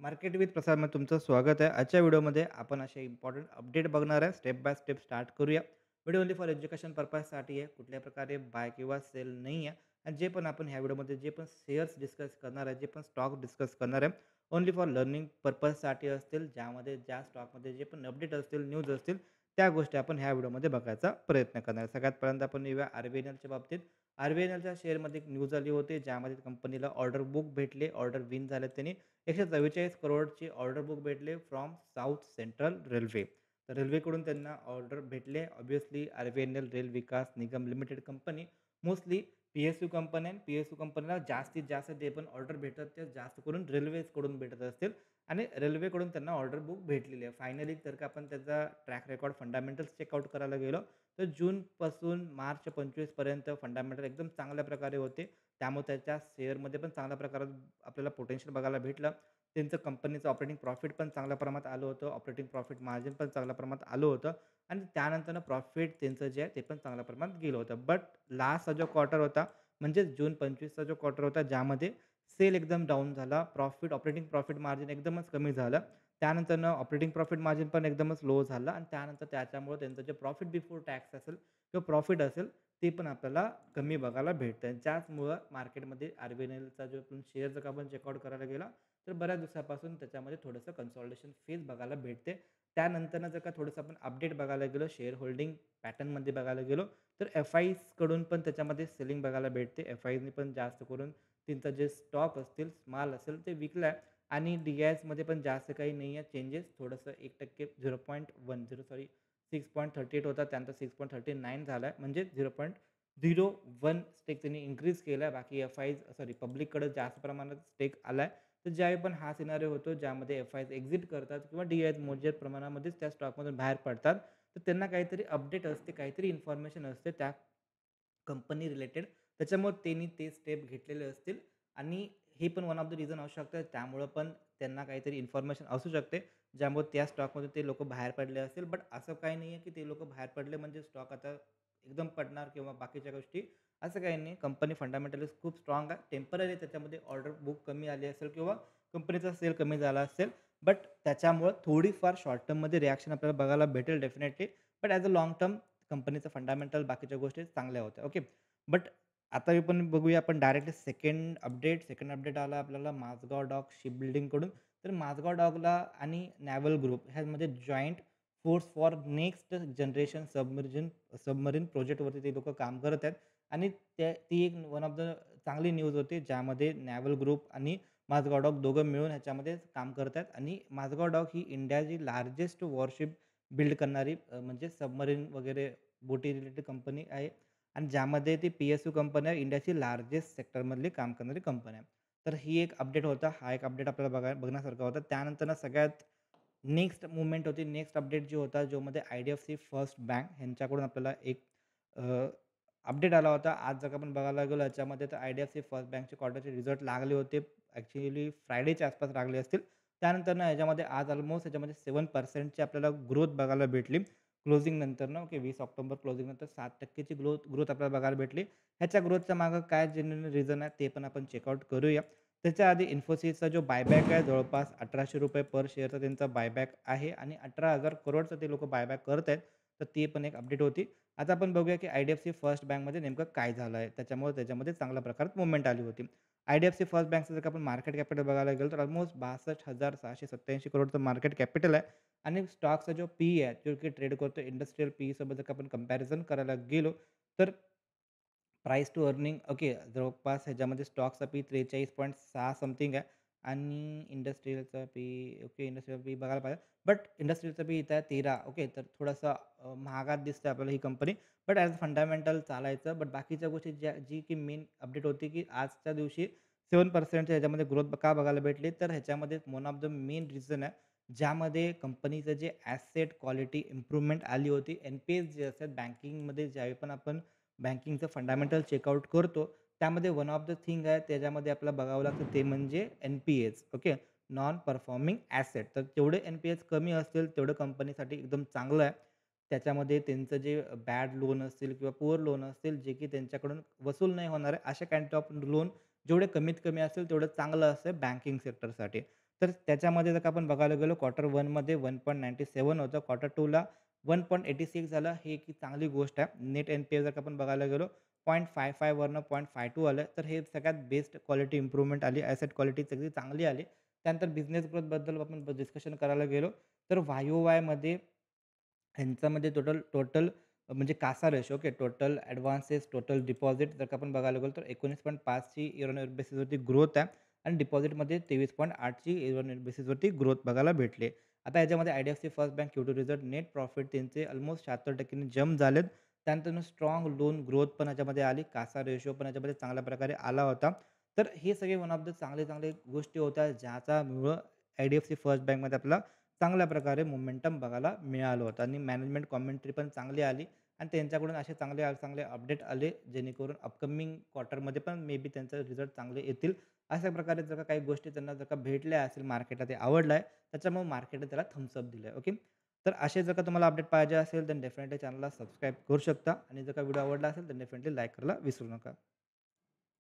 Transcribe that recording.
Market with प्रसादमध्ये तुमचं स्वागत आहे. आजच्या व्हिडिओमध्ये आपण असे इम्पॉर्टंट अपडेट बघणार आहे. स्टेप बाय स्टेप स्टार्ट करूया. व्हिडिओ ओनली फॉर एज्युकेशन पर्पजसाठी आहे. कुठल्या प्रकारे बाय किंवा सेल नाही आहे. आणि जे पण आपण ह्या व्हिडिओमध्ये जे पण शेअर्स डिस्कस करणार आहे, जे पण स्टॉक डिस्कस करणार आहे, ओनली फॉर लर्निंग पर्पजसाठी असतील. ज्यामध्ये ज्या स्टॉकमध्ये जे पण अपडेट असतील, न्यूज असतील, त्या गोष्टी आपण ह्या व्हिडिओमध्ये बघायचा प्रयत्न करणार आहे. सगळ्यात पहिल्यांदा आपण येऊया आर-बी-एन-एलच्या बाबतीत. आर-बी-एन-एलच्या शेअरमध्ये एक न्यूज आली होती, ज्यामध्ये कंपनीला ऑर्डर बुक भेटले, ऑर्डर विन झाले त्यांनी. 144 करोडची ऑर्डर बुक भेटले फ्रॉम साऊथ सेंट्रल रेल्वे. तर रेल्वेकडून त्यांना ऑर्डर भेटले. Obviously RVNL rail Vikas Nigam limited company mostly PSU company आणि पी-एस-यू कंपनीला जास्तीत जास्त जे पण ऑर्डर भेटतात ते जास्त करून रेल्वेजकडून भेटत असतील आणि रेल्वेकडून त्यांना ऑर्डर बुक भेटलेली आहे. फायनली जर का आपण त्याचा ट्रॅक रेकॉर्ड फंडामेंटल्स चेकआउट करायला गेलो, तर जूनपासून मार्च 25 पर्यंत फंडामेंटल एकदम चांगल्या प्रकारे होते. त्यामुळे त्याच्या शेअरमध्ये पण चांगल्या प्रकारात आपल्याला पोटेन्शियल बघायला भेटलं. त्यांचं कंपनीचं ऑपरेटिंग प्रॉफिट पण चांगल्या प्रमाणात आलं होतं. ऑपरेटिंग प्रॉफिट मार्जिन पण चांगल्या प्रमाणात आलं होतं आणि त्यानंतरनं प्रॉफिट त्यांचं जे आहे ते पण चांगल्या प्रमाणात गेलं होतं. बट लास्टचा जो क्वार्टर होता म्हणजे जून 25चा जो क्वार्टर होता ज्यामध्ये सेल एकदम डाऊन झाला. ऑपरेटिंग प्रॉफिट मार्जिन एकदमच कमी झालं. त्यानंतरनं ऑपरेटिंग प्रॉफिट मार्जिन पण एकदमच लो झालं आणि त्यानंतर त्याच्यामुळे त्यांचं जे प्रॉफिट बिफोर टॅक्स असेल किंवा प्रॉफिट असेल ते पण आपल्याला कमी बघायला भेटतं. ज्याचमुळं मार्केटमध्ये आर-बी-एन-एलचा जो आपण शेअर जर का आपण चेकआउट करायला गेला, तर बऱ्याच दिवसापासून त्याच्यामध्ये थोडंसं कन्सॉलिडेशन फेज बघायला भेटते. त्यानंतरनं जर का थोडंसं आपण अपडेट बघायला गेलो, शेअर होल्डिंग पॅटर्नमध्ये बघायला गेलो, तर एफ-आयजकडून पण त्याच्यामध्ये सेलिंग बघायला भेटते. एफ-आयनी पण जास्त करून त्यांचं जे स्टॉक असतील, माल असेल ते विकला आहे आणि डी-आयएसमध्ये पण जास्त काही नाही आहे चेंजेस. थोडंसं 1% 0.10 सॉरी 6.38 होता त्यानंतर 6.39 झाला आहे. म्हणजे 0.01 स्टेक त्यांनी इन्क्रीज केला आहे. बाकी एफ-आयज सॉरी पब्लिककडे जास्त प्रमाणात स्टेक आला आहे. तर ज्यावेळी पण हा सिनारिओ होतो ज्यामध्ये एफ-आयज एक्झिट करतात किंवा डी-आयएस मोठ्या प्रमाणामध्येच त्या स्टॉकमधून बाहेर पडतात. तर त्यांना काहीतरी अपडेट असते, काहीतरी इन्फॉर्मेशन असते त्या कंपनी रिलेटेड. त्याच्यामुळे त्यांनी ते स्टेप घेतलेले असतील आणि हे पण वन ऑफ द रिझन असू शकतं. त्यामुळं पण त्यांना काहीतरी इन्फॉर्मेशन असू शकते, ज्यामुळे त्या स्टॉकमधून ते लोकं बाहेर पडले असतील. बट असं काही नाही आहे, की ते लोकं बाहेर पडले म्हणजे स्टॉक आता एकदम पडणार किंवा बाकीच्या गोष्टी, असं काही नाही. कंपनी फंडामेंटलीज खूप स्ट्राँग आहे. टेम्पररी त्याच्यामध्ये ऑर्डर बुक कमी आली असेल किंवा कंपनीचा सेल कमी झाला असेल. बट त्याच्यामुळं थोडीफार शॉर्ट टर्ममध्ये रिएक्शन आपल्याला बघायला भेटेल definitely. But as a long term कंपनीचं फंडामेंटल बाकीच्या गोष्टी चांगल्या होत्या. ओके. बट आता आपण बघूया आपण डायरेक्टली सेकंड अपडेट आला आपल्याला माझगाव डॉक शिपबिल्डिंगकडून. तर माझगाव डॉकला आणि नॅव्हल ग्रुप ह्यामध्ये joint force for next generation submarine प्रोजेक्टवरती ते लोकं काम करत आहेत आणि ती एक वन ऑफ द चांगली न्यूज होती, ज्यामध्ये नॅव्हल ग्रुप आणि माझगाव डॉक दोघं मिळून ह्याच्यामध्ये काम करत आहेत आणि माझगाव डॉक ही इंडियाची लार्जेस्ट वॉरशिप बिल्ड करणारी म्हणजे सबमरीन वगैरे बोटी रिलेटेड कंपनी आहे आणि ज्यामध्ये ती पी-एस-यू कंपनी आहे, इंडियाची लार्जेस्ट सेक्टरमधली काम करणारी कंपनी आहे. तर ही एक अपडेट होता. हा एक अपडेट आपल्याला बघण्यासारखा होता. त्यानंतर सगळ्यात नेक्स्ट मूव्हमेंट होती. नेक्स्ट अपडेट जो होता, ज्यामध्ये आय-डी-एफ-सी फर्स्ट बँक ह्यांच्याकडून आपल्याला एक अपडेट आला होता. आज जर का आपण बघायला गेलो याच्यामध्ये, तर आय-डी-एफ-सी फर्स्ट बँकचे क्वार्टरचे रिझल्ट लागले होते. ॲक्चुअली फ्रायडेच्या आसपास लागले असतील. त्यानंतर ह्याच्यामध्ये आज ऑलमोस्ट ह्याच्यामध्ये 7% ची आपल्याला ग्रोथ बघायला भेटली. क्लोजिंग नंतरनं ओके 20 ऑक्टोबर क्लोजिंग नंतर 7% ची ग्रोथ आपल्याला बघायला भेटली. ह्याच्या ग्रोथच्या मागे काय जेन्युइन रिझन आहे ते पण आपण चेकआउट करूया. त्याच्या आधी इन्फोसिसचा जो बायबॅक आहे जवळपास ₹1,800 पर शेअरचा त्यांचा बायबॅक आहे आणि 18,000 करोडचं ते लोकं बायबॅक करत आहेत. तर ती पण एक अपडेट होती. आता आपण बघूया की आय-डी-एफ-सी फर्स्ट बँकमध्ये नेमकं काय झालं आहे. त्याच्यामुळे त्याच्यामध्ये चांगल्या प्रकारात मूव्हमेंट आली होती. आय-डी-एफ-सी फर्स्ट बँकचं जर का आपण मार्केट कॅपिटल बघायला गेलो तर ऑलमोस्ट 62,687 करोडचं मार्केट कॅपिटल आहे आणि स्टॉकचा जो पी आहे, जो की ट्रेड करतो इंडस्ट्रियल पीईसोबत जर का आपण कंपॅरिझन करायला गेलो, तर प्राईस टू अर्निंग ओके जवळपास ह्याच्यामध्ये स्टॉकचा पी 43.6 समथिंग आहे आणि इंडस्ट्रियलचा पी ओके इंडस्ट्रियल पी बघायला पाहिजे. बट इंडस्ट्रियलचा पी इथं आहे 13 ओके तर थोडासा महागात दिसते आपल्याला ही कंपनी. बट ॲज फंडामेंटल चालायचं. बट बाकीच्या गोष्टी जी की मेन अपडेट होती की आजच्या दिवशी 7% ह्याच्यामध्ये ग्रोथ का बघायला भेटली, तर ह्याच्यामध्ये one of the main reason आहे, ज्यामध्ये कंपनीचं जे ॲसेट क्वालिटी इम्प्रूव्हमेंट आली होती. एन-पी-एस जे असतात बँकिंगमध्ये ज्यावेळी पण आपण बँकिंगचं फंडामेंटल चेकआउट करतो, त्यामध्ये वन ऑफ द थिंग आहे त्याच्यामध्ये आपल्याला बघावं लागतं ते म्हणजे NPS okay. Non performing asset. तर जेवढे एन-पी-एस कमी असतील तेवढं कंपनीसाठी एकदम चांगलं आहे. त्याच्यामध्ये त्यांचं जे बॅड लोन असतील किंवा पुअर लोन असतील, जे की त्यांच्याकडून वसूल नाही होणार आहे, अशा काइंड ऑफ लोन जेवढे कमीत कमी असतील तेवढं चांगलं असतं बँकिंग सेक्टरसाठी. तर त्याच्यामध्ये जर का आपण बघायला गेलो क्वार्टर 1मध्ये 1.97 होतं. क्वार्टर 2ला 1.86 झालं. ही एक चांगली गोष्ट आहे. नेट एन-पी-ए जर का आपण बघायला गेलो 0.55 वरनं 0.52 आलं. तर हे सगळ्यात बेस्ट क्वालिटी इम्प्रूव्हमेंट आली. ॲसेट क्वालिटी सगळी चांगली आली. त्यानंतर बिझनेस ग्रोथबद्दल आपण डिस्कशन करायला गेलो, तर वाय-ओ-वायमध्ये ह्यांच्यामध्ये टोटल टोटल म्हणजे कासा ratio okay. Total advances, total deposit जर का आपण बघायला गेलो तर 19.5 ची इयर ऑन इयर बेसिसवरती ग्रोथ आहे आणि डिपॉझिटमध्ये 23.8 ची इयर ऑन इयर बेसिसवरती ग्रोथ बघायला भेटली. आता याच्यामध्ये IDFC first bank Q2 result net profit त्यांचे अल्मोस्ट 76% ने जंप झालेत. त्यानंतर स्ट्राँग लोन ग्रोथ पण ह्याच्यामध्ये आली. कासा रेशो पण ह्याच्यामध्ये चांगल्या प्रकारे आला होता. तर हे सगळे वन ऑफ द चांगले-चांगले गोष्टी होत्या ज्याच्यामुळं आयडीएफसी फर्स्ट बँकमध्ये आपल्याला चांगल्या प्रकारे मोमेंटम बघायला मिळालं होतं आणि मॅनेजमेंट कॉमेंट्री पण चांगली आली आणि त्यांच्याकडून असे चांगले चांगले अपडेट आले, जेणेकरून अपकमिंग क्वार्टरमध्ये पण मे बी त्यांचे रिझल्ट चांगले येतील. अशा प्रकारे जर का काही गोष्टी त्यांना जर का भेटल्या असेल, मार्केटला ते आवडलं आहे, त्याच्यामुळे मार्केटने त्याला थम्स दिलं आहे. ओके. तर असे जर का तुम्हाला अपडेट पाहिजे असेल, तर डेफिनेटली चॅनलला सबस्क्राईब करू शकता आणि जर का व्हिडिओ आवडला असेल, तर डेफिनेटली लाईक करायला विसरू नका.